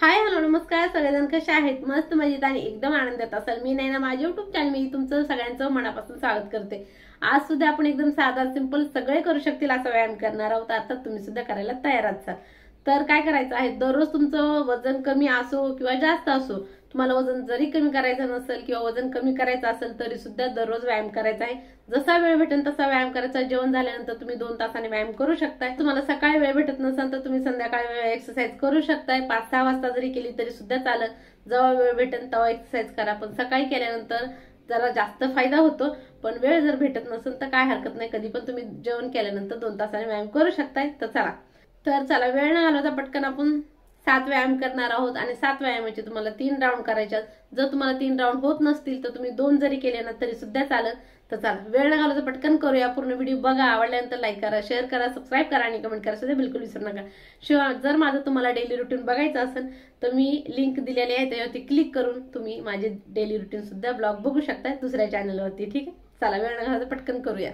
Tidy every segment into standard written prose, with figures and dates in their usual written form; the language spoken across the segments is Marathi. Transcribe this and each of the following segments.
हाय हॅलो नमस्कार सगळेजण कसे आहेत मस्त मजेत आणि एकदम आनंदात असाल। मी नैना माझ्या युट्यूब चॅनल मी तुमचं सगळ्यांचं मनापासून स्वागत करते। आज सुद्धा आपण एकदम साधा सिंपल सगळे करू शकतील असा व्यायाम करणार आहोत। आता तुम्ही सुद्धा करायला तयार आहात। तर काय करायचं आहे, दररोज तुमचं वजन कमी असो किंवा जास्त असो, तुम्हाला वजन जरी कमी करायचं नसेल किंवा वजन कमी करायचं असेल तरी सुद्धा दररोज व्यायाम करायचा आहे। जसा वेळ भेटेल तसा व्यायाम करायचा। जेवण झाल्यानंतर तुम्ही 2 तासांनी व्यायाम करू शकताय। तुम्हाला सकाळी वेळ भेटत नसेल तर तुम्ही संध्याकाळी एक्सरसाइज करू शकताय। 5-6 वाजता जरी केली तरी सुद्धा चालेल। जेव्हा वेळ भेटेल तेव्हा एक्सरसाइज करा, पण सकाळी केल्यानंतर जरा जास्त फायदा होतो। पण वेळ जर भेटत नसेल तर काय हरकत नाही, कधी पण तुम्ही जेवण केल्यानंतर 2 तासांनी व्यायाम करू शकताय। तर चला वेळ न घालवता पटकन आपण 7 व्यायाम करणार आहोत आणि 7 व्यायामाचे तुम्हाला 3 राउंड करायचे आहेत। जर तुम्हाला 3 राउंड होत नसतील तर तुम्ही 2 जरी केले ना तरी सुद्धा चालेल। तर चला वेळ न घालवता पटकन करूया। पूर्ण व्हिडिओ बघा, आवडल्यानंतर लाईक करा, शेअर करा, सबस्क्राईब करा आणि कमेंट करा सुद्धा बिलकुल विसरू नका। शिवाय जर माझं तुम्हाला डेली रुटीन बघायचं असेल तर मी लिंक दिलेली आहे, त्यावरती क्लिक करून तुम्ही माझे डेली रुटीन सुद्धा ब्लॉग बघू शकता दुसऱ्या चॅनलवरती। ठीक आहे, चला वेळ न घालवता पटकन करूया।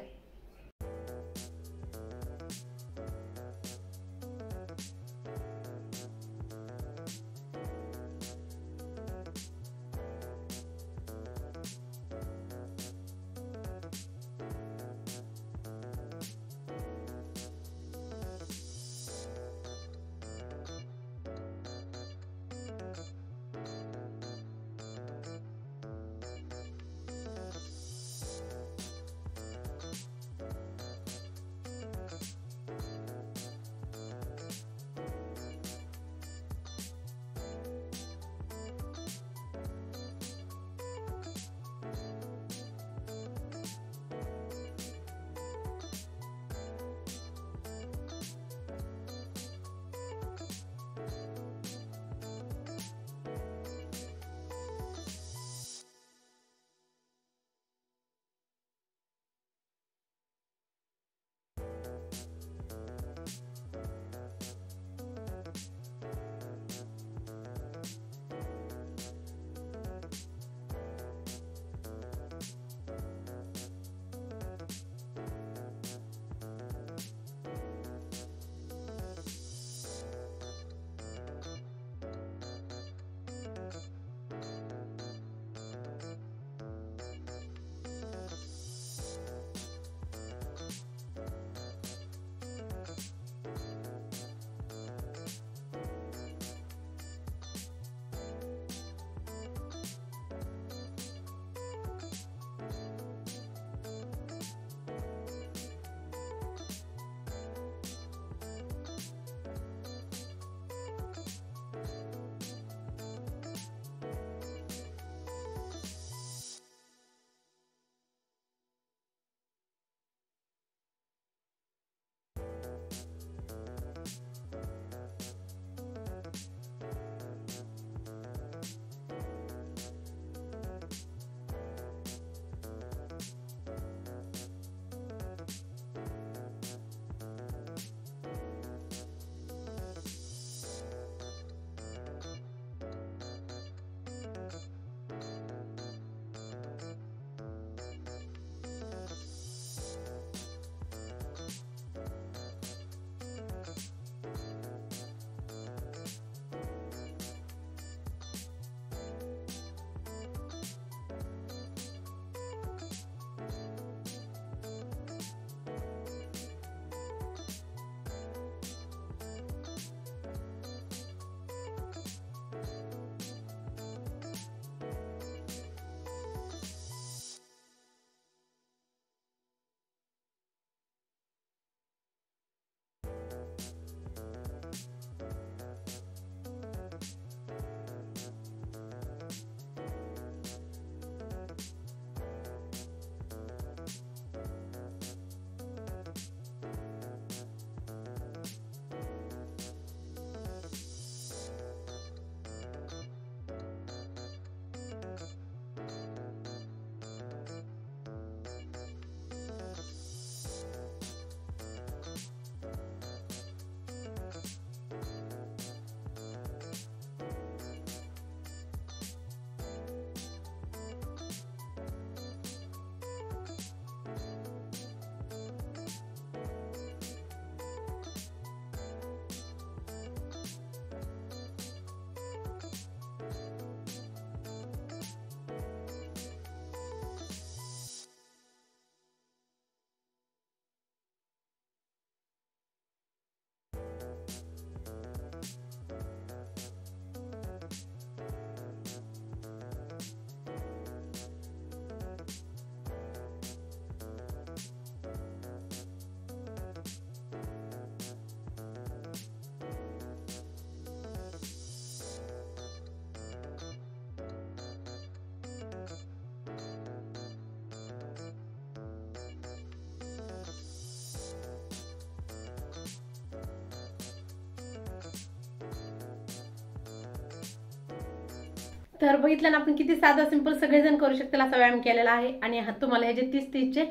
तर बघितलं ना आपण किती साधा सिंपल सगळेजण करू शकतील असा व्यायाम केलेला आहे। आणि तुम्हाला हे जे 30-30चे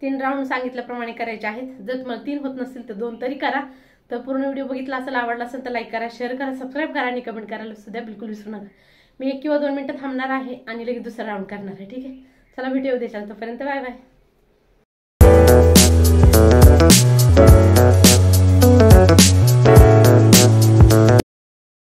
3 राऊंड सांगितल्याप्रमाणे करायचे आहेत। जर तुम्हाला 3 होत नसेल तर 2 तरी करा। तर पूर्ण व्हिडिओ बघितला असेल, आवडला असेल तर लाईक करा, शेअर करा, सबस्क्राईब करा आणि कमेंट करायला सुद्धा बिलकुल विसरू नका। मी 1 किंवा 2 मिनिटं थांबणार आहे आणि लगेच दुसरा राऊंड करणार आहे। ठीक आहे, चला व्हिडिओ देशाल तोपर्यंत बाय बाय।